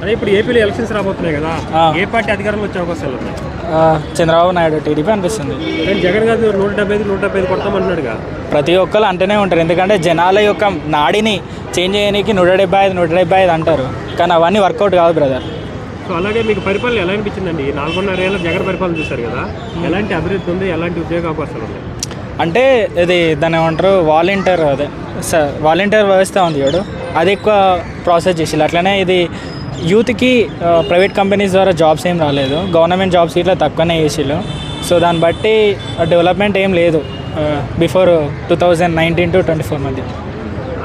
అదే ఇప్పుడు ఏపీలో ఎలక్షన్స్ రాబోతున్నాయి కదా, ఏ పార్టీ అధికారంలో వచ్చే అవకాశాలు ఉన్నాయి? చంద్రబాబు నాయుడు టీడీపీ అనిపిస్తుంది. కానీ జగన్ గారు 175 కొడతామన్నాడుగా. ప్రతి ఒక్కరు అంటేనే ఉంటారు, ఎందుకంటే జనాల యొక్క నాడిని చేంజ్ చేయడానికి 175 అంటారు, కానీ అవన్నీ వర్కౌట్ కాదు బ్రదర్. సో అలాగే మీకు పరిపాలన ఎలా అనిపించిందండి? 4.5 ఏళ్ళ జగన్ పరిపాలన చూశారు కదా, ఎలాంటి అభివృద్ధి ఉంది, ఎలాంటి ఉద్యోగ అవకాశాలు ఉన్నాయి? అంటే ఇది దాన్ని ఏమంటారు, వాలంటీర్ వ్యవస్థ ఉంది చూడు, అది ఎక్కువ ప్రాసెస్ చేసి అట్లనే ఇది యూత్కి ప్రైవేట్ కంపెనీస్ ద్వారా జాబ్స్ ఏం రాలేదు, గవర్నమెంట్ జాబ్స్ ఇట్లా తక్కువనే చేసిళ్ళు. సో దాన్ని బట్టి డెవలప్మెంట్ ఏం లేదు బిఫోర్ 2019 to 24 మధ్య.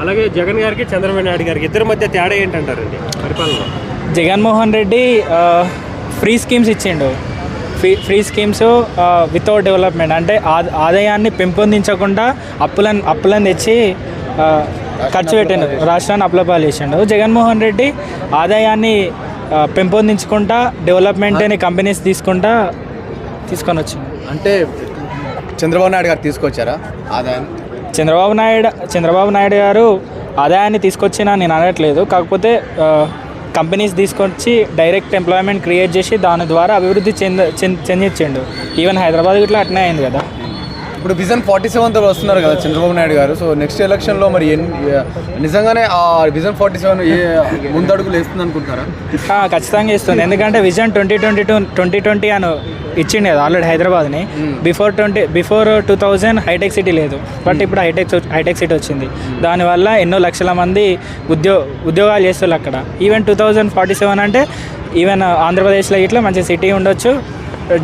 అలాగే జగన్ గారికి చంద్రబాబు నాయుడు గారికి ఇద్దరి మధ్య తేడా ఏంటంటారండి పరిపాలన? జగన్మోహన్ రెడ్డి ఫ్రీ స్కీమ్స్ ఇచ్చిండు, ఫ్రీ స్కీమ్స్ వితౌట్ డెవలప్మెంట్, అంటే ఆదాయాన్ని పెంపొందించకుండా అప్పులను తెచ్చి ఖర్చు పెట్టిండు, రాష్ట్రాన్ని అప్పులపాలు చేసిండు. జగన్మోహన్ రెడ్డి ఆదాయాన్ని పెంపొందించుకుంటా డెవలప్మెంట్ అనే కంపెనీస్ తీసుకొని వచ్చింది. అంటే చంద్రబాబు నాయుడు గారు తీసుకొచ్చారా ఆదాయాన్ని? చంద్రబాబు నాయుడు గారు ఆదాయాన్ని తీసుకొచ్చినా నేను అనట్లేదు, కాకపోతే కంపెనీస్ తీసుకొచ్చి డైరెక్ట్ ఎంప్లాయ్మెంట్ క్రియేట్ చేసి దాని ద్వారా అభివృద్ధి చెందించిండు. ఈవెన్ హైదరాబాద్ ఇట్లా అట్నే అయింది కదా. ఇప్పుడు విజన్ 47తో వస్తున్నారు కదా చంద్రబాబు నాయుడు గారు. సో నెక్స్ట్ ఎలక్షన్లో మరి నిజంగానే ఆ విజన్ 47 ముందడుగులు వేస్తుంది అనుకుంటున్నారా? ఖచ్చితంగా ఇస్తుంది, ఎందుకంటే విజన్ 2020 అని ఇచ్చింది కదా ఆల్రెడీ హైదరాబాద్ని. బిఫోర్ 2000 హైటెక్ సిటీ లేదు, బట్ ఇప్పుడు హైటెక్ సిటీ వచ్చింది. దానివల్ల ఎన్నో లక్షల మంది ఉద్యోగాలు చేస్తారు అక్కడ. ఈవెన్ 2047 అంటే ఈవెన్ ఆంధ్రప్రదేశ్లో ఇట్లా మంచి సిటీ ఉండొచ్చు,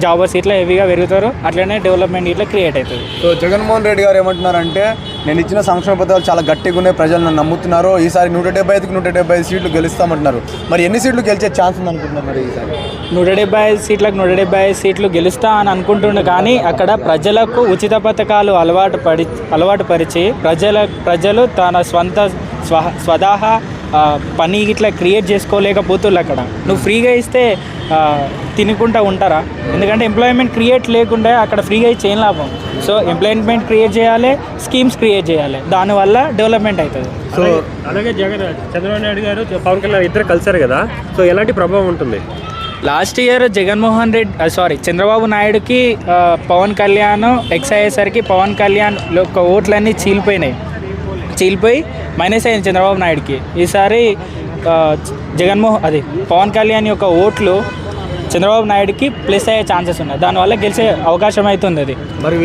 జాబర్స్ ఇట్లా హెవీగా పెరుగుతారు, అట్లనే డెవలప్మెంట్ ఇట్లా క్రియేట్ అవుతుంది. సో జగన్మోహన్ రెడ్డి గారు ఏమంటున్నారంటే, నేను ఇచ్చిన సంక్షేమ పథకాలు చాలా గట్టిగా ఉన్నాయి, ప్రజలు నన్ను నమ్ముతున్నారు, ఈసారి 175కి 175 సీట్లు గెలుస్తామంటున్నారు. మరి ఎన్ని సీట్లు గెలిచే ఛాన్స్ ఉంది అనుకుంటున్నారు? మరి ఈసారి 175 సీట్లు గెలుస్తా అని అనుకుంటుండే, కానీ అక్కడ ప్రజలకు ఉచిత పథకాలు అలవాటు పరిచి ప్రజలు తన స్వతహా పని ఇట్లా క్రియేట్ చేసుకోలేకపోతున్నారు. అక్కడ నువ్వు ఫ్రీగా ఇస్తే తినుకుంటా ఉంటారా? ఎందుకంటే ఎంప్లాయ్మెంట్ క్రియేట్ లేకుండా అక్కడ ఫ్రీగా ఇచ్చి ఏం లాభం? సో ఎంప్లాయ్మెంట్ క్రియేట్ చేయాలి, స్కీమ్స్ క్రియేట్ చేయాలి, దానివల్ల డెవలప్మెంట్ అవుతుంది. సో అలాగే చంద్రబాబు నాయుడు గారు పవన్ కళ్యాణ్ ఇద్దరు కలిసారు కదా, సో ఎలాంటి ప్రభావం ఉంటుంది? లాస్ట్ ఇయర్ చంద్రబాబు నాయుడుకి పవన్ కళ్యాణ్ ఎక్స్ అయ్యేసరికి పవన్ కళ్యాణ్ యొక్క ఓట్లన్నీ చీలిపోయి మైనస్ అయింది చంద్రబాబు నాయుడుకి. ఈసారి పవన్ కళ్యాణ్ యొక్క ఓట్లు చంద్రబాబు నాయుడుకి ప్లస్ అయ్యే ఛాన్సెస్ ఉన్నాయి, దానివల్ల గెలిచే అవకాశం అవుతుంది. అది మరి